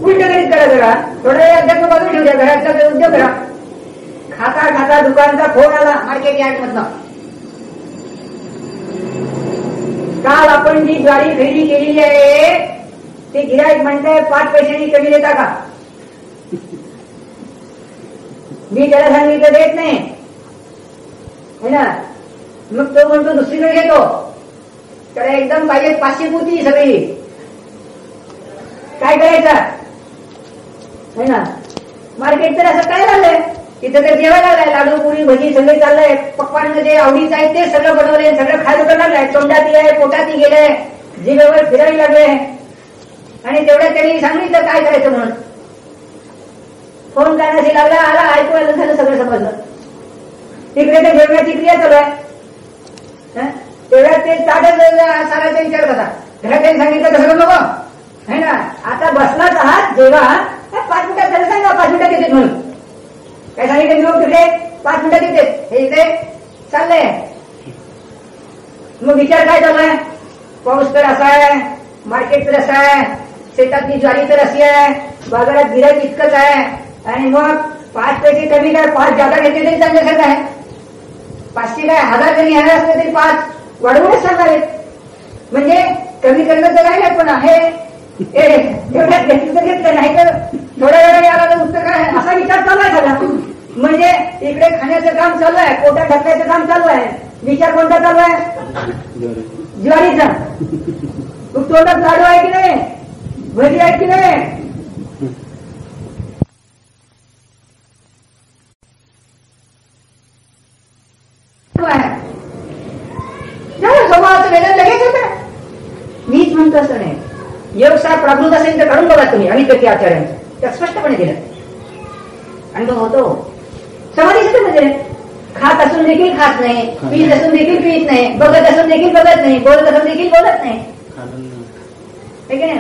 उलट करीत करा जरा, थोडा वेळ अध्यात्म बाजू ठेवू द्या, घरातला उद्योग करा. खाता दुकानचा फोन आला मार्केट यार्ड मधनं, काल आपण जी ज्वारी खरेदी केलेली आहे ते गिराईक म्हणताय 5 पैशांनी कमी देता का? मी त्याला सांगितलं देत नाही, है ना. मग तो म्हणतो दुसरीकडे घेतो, त्याला एकदम पाहिजे 500 पोती सगळी. काय करायचं, है ना. मार्केट तर असं काय झालंय, तिथं तर जेवायला लागलाय, लाडू पुरी भजी सगळे चाललंय, पक्वान जे आवडीचं आहे ते सगळं बनवलंय, सगळं खायला तर लागलंय, तोंडाती आहे, पोटाती गेलंय, जिभेवर फिरायला लागले. आणि तेवढ्यात त्यांनी सांगितलं काय करायचं म्हणून. फोन करण्याची लागला, आला, ऐकू आलं, झालं, सगळं समजलं. तिकडे तर जेवणाची क्रिया चालू आहे. तेवढ्यात ते ताटच साराचा विचार करतात, घरात त्यांनी सांगितलं तसं नको, है ना. आता बसलाच आहात जेव्हा 5 मिनिटात त्याला सांगा 5 मिनिटात येते म्हणून. काय सांगितलं लोक तिकडे 5 मिनिटात येते, हे इथे चाललंय. मग विचार काय चालू आहे? पाऊस तर असा आहे, मार्केट तर असं आहे, शेतातली ज्वारी तर अशी आहे, बाजारात गिराईक इतकंच आहे, आणि मग 5 पैसे कमी काय 5 जादा घेतले तरी चांगल्यासारखं आहे. 500 काय 1000 जरी घ्यायला असले तरी 5 वाढवूनच सांगावेत. म्हणजे कमी करणं तर राहिलं पण आहे एवढ्यात घेतलं नाही तर थोड्या वेळाने आला तर उत्तर काय असा विचार चालू आहे झाला. म्हणजे इकडे खाण्याचं काम चालू आहे, पोटात ढकलायचं काम चालू आहे. विचार कोणता चालू आहे? ज्वारीचा. तोंडात लाडू आहे की नाही, भजी आहे की नाही. स्वभावाचं वेगळं लगेच होतं. मीच म्हणतो असं नाही. योगसार प्राकृत असेल तर काढून बघा तुम्ही अमित टक्के आचार्यांचं, त्यात स्पष्टपणे दिलं. अनुभव होतो. समाधीच म्हणजे खात असून देखील खात नाही, पीत असून देखील पीत नाही, बघत असून देखील बघत नाही, बोलत असून देखील बोलत नाही.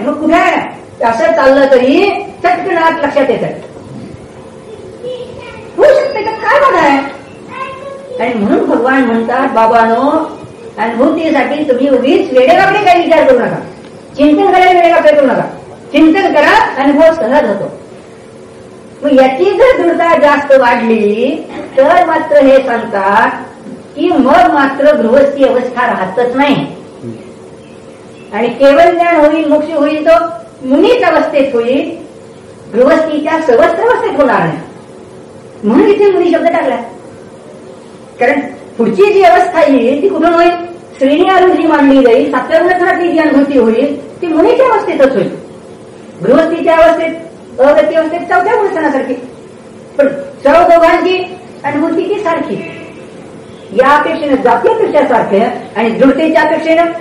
मग कुठे आहे असं चाललं तरी चटकन आत लक्षात येतं. होऊ शकते का काय बघा आहे. आणि म्हणून भगवान म्हणतात बाबांनो, अनुभूतीसाठी तुम्ही उगीच वेडेवाकडे काही विचार करू नका, चिंतन करायला वेडेवाकडे करू नका. चिंतन करा, अनुभव सहज होतो. मग याची जर दृढता जास्त वाढली तर मात्र हे सांगतात की मग मात्र गृहस्थी अवस्था राहतच नाही आणि केवळ ज्ञान होईल, मोक्ष होईल तो मुनीच अवस्थेत होईल, गृहस्थीच्या सवस्त्र अवस्थेत होणार नाही. म्हणून इथे मुनी शब्द टाकला. कारण पुढची जी अवस्था येईल ती कुठून होईल? श्रेणी आरूढी मांडली जाईल, 7व्या गुणस्थानातली जी अनुभूती होईल ती मुनीच्या अवस्थेतच होईल. गृहस्थीच्या अवस्थेत, अगती अवस्थेत 4व्या गुणस्थानासारखी. पण सर्व दोघांची अनुभूती ती सारखी. या अपेक्षेनं जातीपेक्षा सारखे आणि दृढतेच्या अपेक्षेनं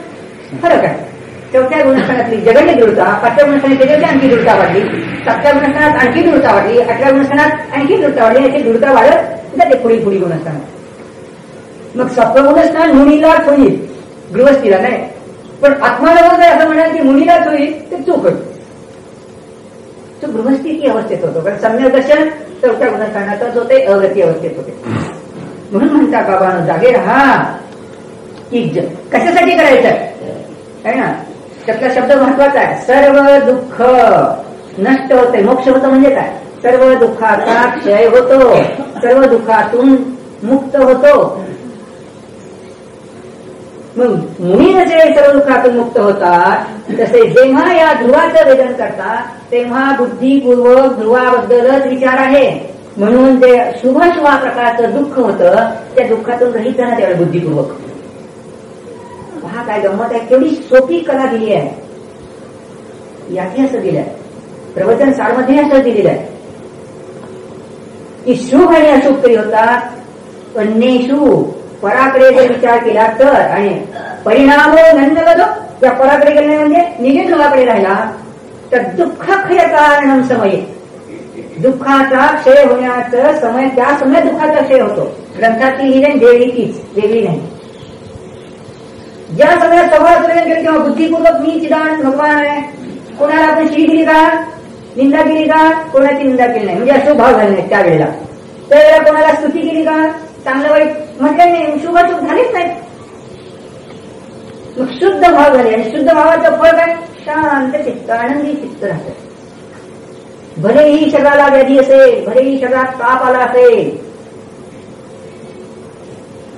फरक आहे. 4थ्या गुणस्थानातली जगण्य दृढता, 5व्या गुणस्थानात त्याच्याची आणखी दृढता वाढली, 7व्या गुणस्थानात आणखी दृढता वाढली, 8व्या गुणस्थानात आणखी दृढता वाढली. याची दृढता वाढत जाते पुढील गुणस्थानात. मग 7वं गुणस्थान मुनीलाच होईल, गृहस्थीला नाही. पण आत्मानुभव जर असं म्हणाल की मुनीलाच होईल ते चूक होईल. तो गृहस्थी की अवस्थेत होतो. कारण सम्यक दर्शन 4थ्या गुणस्थानातच होते, अगती अवस्थेत होते. म्हणून म्हणतात बाबांनो जागे राहा. की कशासाठी करायचं आहे ना, त्यातला शब्द महत्वाचा आहे. सर्व दुःख नष्ट होते. मोक्ष होतं म्हणजे काय? सर्व दुःखाचा क्षय होतो, सर्व दुःखातून मुक्त होतो. मग मुनी जसे सर्व दुःखातून मुक्त होतात तसे जेव्हा या ध्रुवाचं वेदन करतात तेव्हा बुद्धिपूर्वक ध्रुवाबद्दलच विचार आहे. म्हणून जे शुभाशुभा प्रकारचं दुःख होतं त्या दुःखातून रहित ना त्यावेळी बुद्धिपूर्वक. हा काय गंमत आहे, केवढी सोपी कला दिली आहे. यातही असं दिलंय, प्रवचन सारमध्ये असं दिलेलं आहे की शुभ आणि अशुभ तरी होतात, अन्येषु पराकडे जर विचार केला तर. आणि परिणाम नंदगतो, त्या पराकडे गेले म्हणजे निज ध्रुवाकडे राहिला तर दुःख क्षय कारणम समय, दुःखाचा क्षय होण्याचा समय, त्या समयात दुःखाचा क्षय होतो. ग्रंथातली ही नाही वेगळी तीच, वेगळी नाही. ज्या समयात स्वभावाचं केलं तेव्हा बुद्धिपूर्वक मी चिदानंद भगवान आहे. कोणाला आपण शिवी दिली का, निंदा केली का, कोणाची निंदा केली नाही, म्हणजे अशुभ भाव झाले नाही त्यावेळेला. त्यावेळेला कोणाला स्तुती केली का, चांगलं वाईट म्हटलं नाही, शुभाशुभ झालेच नाही. मग शुद्ध भाव झाले आणि शुद्ध भावाचं फळ काय? शांत चित्त, आनंदी चित्त राहतं. भलेही शरीराला व्याधी असेल, भलेही शरीरात ताप आला असेल,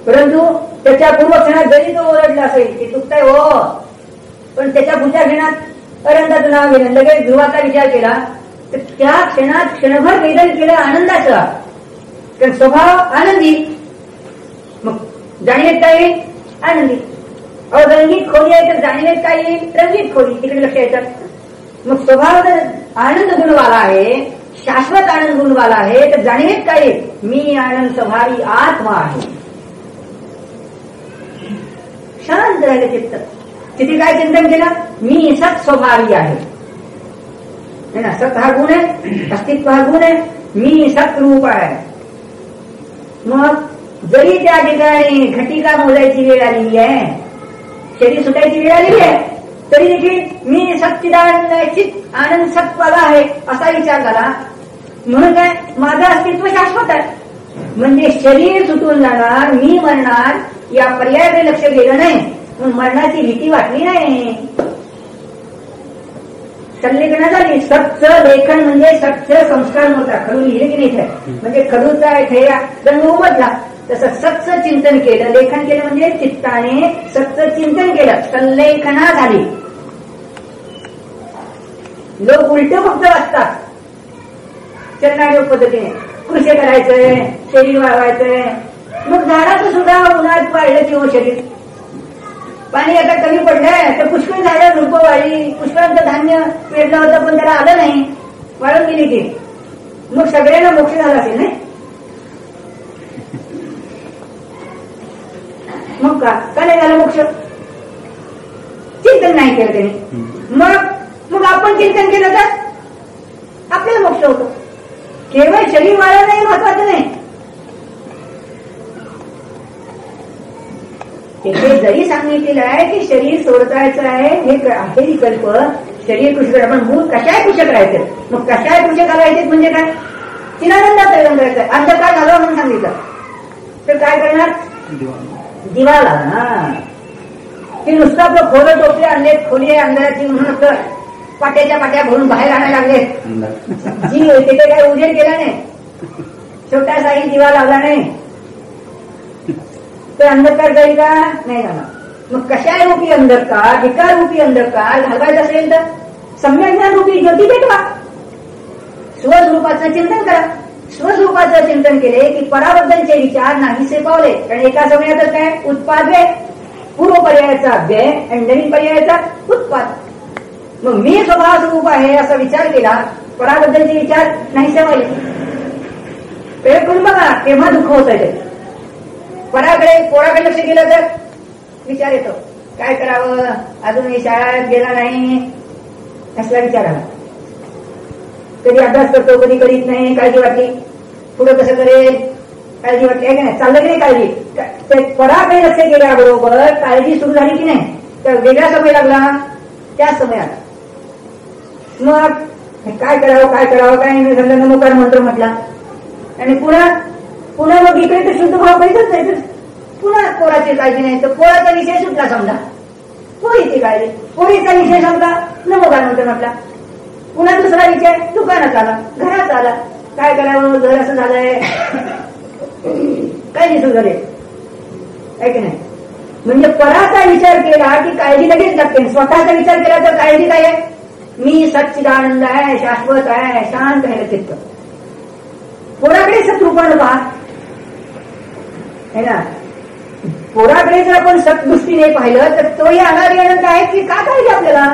परंतु त्याच्या पूर्वक्षणात जरी तो ओरडला असेल की चुकताय हो, पण त्याच्या पुढच्या क्षणात अरंदाचं नाव घेणं, लगेच ध्रुवाचा विचार केला तर त्या क्षणात क्षणभर वेदन केलं आनंदाचं. कारण स्वभाव आनंदी. मग जाणीवेत काय येईल? आनंदी. रंगीत खोली आहे तर जाणीवेत काय येईल? रंगीत खोली. तिकडे लक्ष येतात. मग स्वभाव जर आनंद गुणवाला आहे, शाश्वत आनंद गुणवाला आहे तर जाणीवेत काय येईल? मी आनंद स्वभावी आत्मा आहे. शांत राहिलं चित्त. तिथे काय चिंतन केलं? मी सत स्वभावी आहे ना. सत हा गुण आहे, अस्तित्व हा गुण आहे, मी सत्रूप आहे. मग जरी त्या ठिकाणी घटिका मोजायची वेळ आलेली आहे, शरीर सुटायची वेळ आलेली आहे, तरी देखील मी सच्चिदानंद चित आनंद सत्वाला आहे असा विचार झाला. म्हणून काय? माझं अस्तित्व शाश्वत आहे. म्हणजे शरीर सुटून जाणार, मी मरणार या पर्यायाकडे लक्ष गेलं नाही, मरणाची भीती वाटली नाही. संलेखन झाली. सच्च लेखन म्हणजे सच्च संस्कार होता. खडू लिहिले की नाही? म्हणजे खडूचा ठेया रंग उमटला. तसं सत्च चिंतन केलं, लेखन केलं म्हणजे चित्ताने सत्च चिंतन केलं, संलेखना झाली. लोक उलट फक्त वाचतात चरणायोग पद्धतीने. कृषी करायचंय, शरीर वाढवायचंय. मग झाडाचं सुद्धा उन्हात वाढलं किंवा शरीर, पाणी आता कमी पडलंय तर पुष्कळ झाडं झुडपं वाढली, पुष्कळांचं धान्य पेरलं होतं पण त्याला आलं नाही, वाळून गेली ती. मग सगळ्यांना मोक्ष झाला असेल नाही? मग का नाही झालं मोक्ष? चिंतन नाही केलं त्यांनी. मग आपण चिंतन केलं तर आपल्याला मोक्ष होतो. केवळ शरीर वाढवणं हे महत्वाचं नाही. तिथे जरी सांगितलेलं आहे की शरीर सोडतायचं आहे, हे आहे विकल्प. शरीर कृषी आपण मूळ कशाय कृषक राहायचं. मग कशाय कृषक घालायचे म्हणजे काय? चिदानंदात प्रयत्न करायचंय. अंधकार घालवा म्हणून सांगितलं तर काय करणार? दिवा लावणार. की नुसतं आपलं खोलं टोपले आणले, खोली आहे अंधाराची म्हणून पाट्याच्या पाट्या भरून बाहेर आणायला लागले. जी तिथे काही उजेड केला नाही, छोटासाही दिवा लावला नाही तर अंधकार जाईल का? नाही जाणार. मग कशाय रूपी अंधकार, विकार रूपी अंधकार घालवायचं असेल तर सम्यज्ञान रूपी ज्योती पेटवा. स्वस्वरूपाचं चिंतन करा. स्वस्वरूपाचं चिंतन केले की पराबद्दलचे विचार नाहीसे पावले. कारण एका समयातच काय? उत्पाद व्यय, पूर्व पर्यायाचा व्यय आणि नवीन पर्यायाचा उत्पाद. मग मी स्वभाव स्वरूप आहे असा विचार केला, पराबद्दलचे विचार नाहीसे पावले. प्रयोग करून बघा तेव्हा दुःख होत आहे. पोराकडे लक्ष केलं तर विचार येतो, काय करावं, अजूनही शाळेत गेला नाही असला विचार आला. कधी अभ्यास करतो, कधी करीत नाही, काळजी वाटली, पुढं कसं करेल, काळजी वाटली आहे की नाही, चाललं की नाही काळजी. ते पराकडे लक्ष केल्याबरोबर काळजी सुरू झाली की नाही, तर वेगळा समय लागला, त्याच समयात मग काय करावं काय नाही झालं, नमोकार मंत्र म्हटला आणि पुन्हा मग इकडे तर शुद्ध भाव करीतच नाही. तर पुन्हा पोराची काळजी नाही, तर पोराचा विषय सुटला समजा, पोरीची काळजी, पोरीचा विषय समजा नमोकार मंत्र म्हटला. पुन्हा दुसरा विषय दुकानात आला, घरात आला, काय करावं, घर असं झालंय, काळजी सुरू झाली आहे की नाही. म्हणजे पराचा विचार केला की काळजी लगेच लागते. स्वतःचा विचार केला तर काळजी काय आहे? मी सच्चिदानंद आहे, शाश्वत आहे, शांत आहे चित्त. पोराकडे सत्रूपानं पहा है ना. पोराकडे जर आपण सत्दृष्टीने पाहिलं तर तोही अनादी अनंत आहे की का काळजी आपल्याला.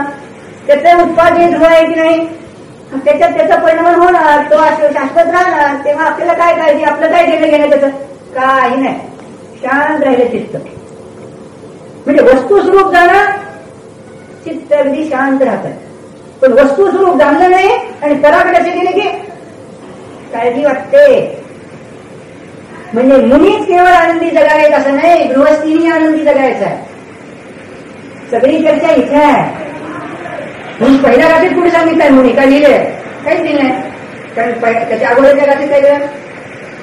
त्याचं उत्पादन ध्रुव आहे की नाही, त्याच्यात त्याचा परिणाम होणार, तो शाश्वत राहणार. तेव्हा आपल्याला काय काळजी, आपलं काय घेणं घेणं त्याचं काही नाही. शांत राहिलं चित्त म्हणजे वस्तुस्वरूप जाणं, चित्त अगदी शांत राहतात. पण वस्तुस्वरूप जाणलं नाही आणि पराकडे असे गेले की काळजी वाटते. म्हणजे मुनीच केवळ आनंदी जगावेत असं नाही, गृहस्थीही आनंदी जगायचं आहे. सगळी चर्चा इथे आहे. म्हणून पहिल्या रात्रीत पुढे सांगितलंय मुनी, काय लिहिलंय? काहीच दिलं नाही. कारण त्याच्या अगोदरच्या रात्रीत काय केलं?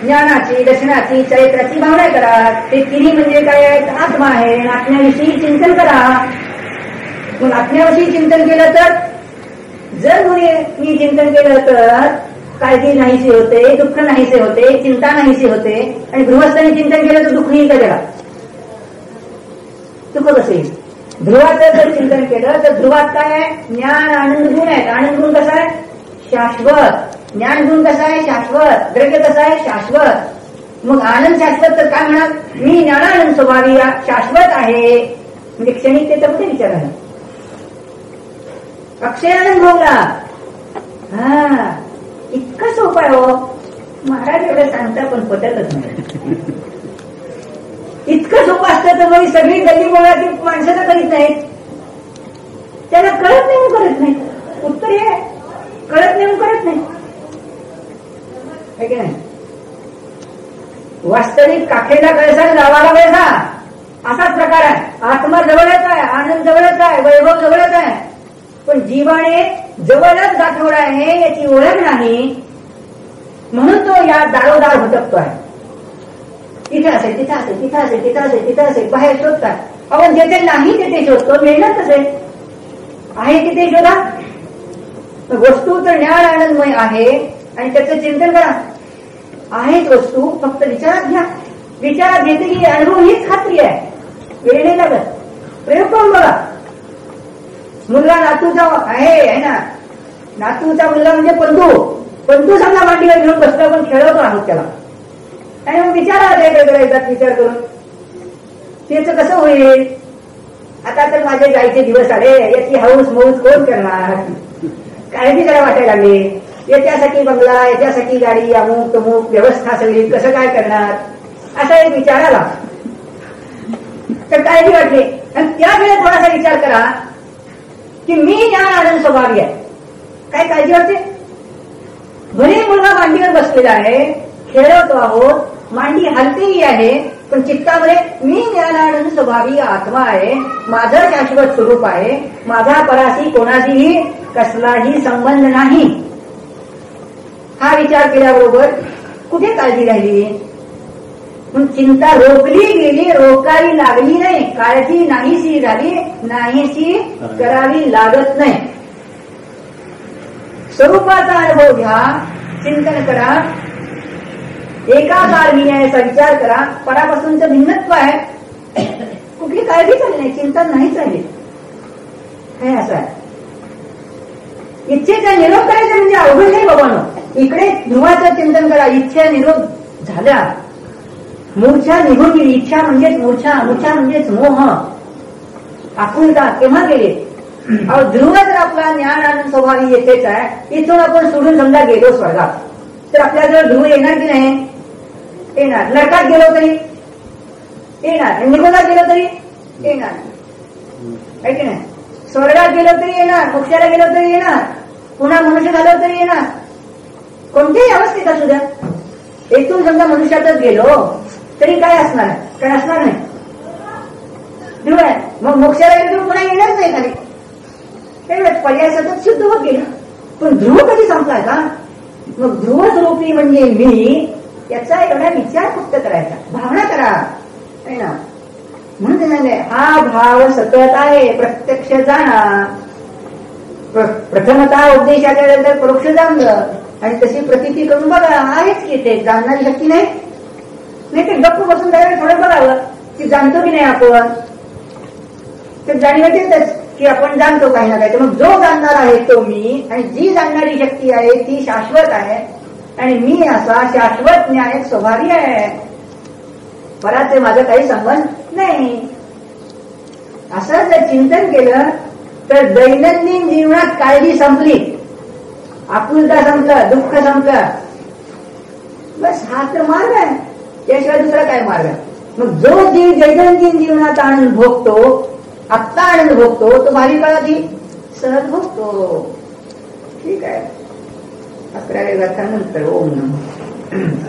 ज्ञानाची, दर्शनाची, चरित्राची भावना करा. ते तिन्ही म्हणजे काय आहेत? आत्मा आहे. आत्म्याविषयी चिंतन करा. मग आत्म्याविषयी चिंतन केलं तर, जर मुनी चिंतन केलं तर काळजी नाहीशी होते, दुःख नाहीसे होते, चिंता नाहीशी होते. आणि गृहस्थांनी चिंतन केलं तर दुःख येईल का जगात? दुःख कसं येईल? ध्रुवाचं जर चिंतन केलं तर ध्रुवात काय आहे? ज्ञान आनंद गुण आहेत. आनंद गुण कसा आहे? शाश्वत. ज्ञान गुण कसा आहे? शाश्वत. द्रव्य कसं आहे? शाश्वत. मग आनंद शाश्वत तर काय म्हणा, मी ज्ञानानंद स्वभावी शाश्वत आहे. म्हणजे क्षणिक त्याचा कुठे विचार आहे? अक्षय आनंद भोगला. हा, इतकं सोपं आहे हो. महाराज एवढं सांगता पण पटतच नाही. इतकं सोपं असतं तर मग सगळी गल्ली बोळाची माणसं तर करीत नाहीत. त्याला कळत नाही, करत नाही. उत्तर हे कळत नाही, करत नाही. की नाही. वास्तविक काखेला कळसा, गावाला कळसा असाच प्रकार आहे. आत्मा जवळच आहे, आनंद जवळच आहे, वैभव जवळच आहे. पण जीवाने जवळच गाठवला आहे याची ओळख नाही, म्हणून तो या दारोदार भटकतो आहे. तिथे असेल, तिथे असेल, तिथे असेल, तिथे असेल, तिथे असेल, बाहेर शोधतात. आपण जेथे नाही तिथे शोधतो, मिळणार असेल. आहे तिथे शोधा. वस्तू तर ज्ञान आनंदमय आहे आणि त्याचं चिंतन करा. आहेच वस्तू, फक्त विचारात घ्या. विचारात घेते की अनुभव हीच खात्री आहे, वेळ नाही लागत. प्रयोग करून बघा. मुलगा नातूचा आहे ना, नातूचा मुलगा म्हणजे पंतू समजा मांडीवर घेऊन बसला, आपण खेळवतो आहोत त्याला. आणि मग विचारा करायचा विचार करून त्याचं कसं होईल. आता तर माझे जायचे दिवस आले, याची हाऊस मौज कोण करणार, काळजी जरा वाटायला लागली. याच्यासाठी बंगला, याच्यासाठी गाडी, अमुक तमुक व्यवस्था सगळी कसं काय करणार, असा एक विचार आला तर काळजी वाटली. आणि त्यावेळेस थोडासा विचार करा की मी ज्ञान आनंद स्वभावी आहे. काय काळजी वाटते. भले मुलगा मांडीवर बसलेला आहे, खेळवतो आहोत, मांडी हलतेही आहे, पण चित्तामध्ये मी ज्ञानानंद स्वभावी आत्मा आहे, माझं शाश्वत स्वरूप आहे, माझा पराशी कोणाशीही कसलाही संबंध नाही. हा विचार केल्याबरोबर कुठे काळजी राहिली. पण चिंता रोखली गेली, रोकावी लागली नाही. काळजी नाहीशी झाली, नाहीशी करावी लागत नाही. स्वरूपाचा अनुभव घ्या, चिंतन करा, एकाकार मी आहे याचा विचार करा. परापासूनचं भिन्नत्व आहे, कुठली काळजी चालली नाही, चिंता नाही चालली. हे असं आहे. इच्छेचा निरोध करायचा म्हणजे अवघड नाही बाबांनो. इकडे ध्रुवाचं चिंतन करा. इच्छा निरोध झाल्या, मूर्छा निघून गेली. इच्छा म्हणजेच मूर्छा, मूर्छा म्हणजेच मोह, आकुलता केव्हा गेले. ध्रुव जर आपला ज्ञान आनंद स्वभावी येतेच आहे, इथून आपण सोडून समजा गेलो स्वर्गात, तर आपल्याजवळ ध्रुव येणार की नाही. येणार. नरकात गेलो तरी येणार, निगोदात गेलो तरी येणार, आहे की नाही. स्वर्गात गेलो तरी येणार, मोक्षाला गेलो तरी येणार, पुन्हा मनुष्य झालो तरी येणार. कोणत्याही अवस्थेत असू द्या. इथून समजा मनुष्यातच गेलो तरी काय असणार, काय असणार नाही. ध्रुव आहे. मग मोक्षाला गेलो तर पुन्हा येणारच नाही खाली. एवढंच पर्याय सतत सिद्ध होत गेला. पण ध्रुव कधी संपलाय का. मग ध्रुव स्वरूपी म्हणजे मी, याचा एवढा विचार फक्त करायचा, भावना करा, है ना. म्हणून म्हणाले हा भाव सतत आहे, प्रत्यक्ष जाणा. प्रथमतः उपदेशाच्या नंतर परोक्ष जाणलं आणि तशी प्रतीती करून बघा. आहेच की ते जाणणारी शक्ती नाही. नाही तर गप्प बसून त्यावेळेस थोडं बघावं की जाणतो की नाही आपण. तर जाणीव येतच की आपण जाणतो काही ना काही. मग जो जाणणार आहे तो मी, आणि जी जाणणारी शक्ती आहे ती शाश्वत आहे, आणि मी असा शाश्वत ज्ञान स्वभावी आहे. पराचे माझा काही संबंध नाही. असं जर चिंतन केलं तर दैनंदिन जीवनात काळजी संपली, आकुलता संपलं, दुःख संपलं. बस हा तर मार्ग आहे, त्याशिवाय दुसरा काय मार्ग आहे. मग जो जीव दैनंदिन जीवनात आनंद भोगतो, आत्ता आनंद भोगतो, तो भावी काळातही सहज भोगतो. ठीक आहे. 11व्या व्याख्यानंतर ओम नमः.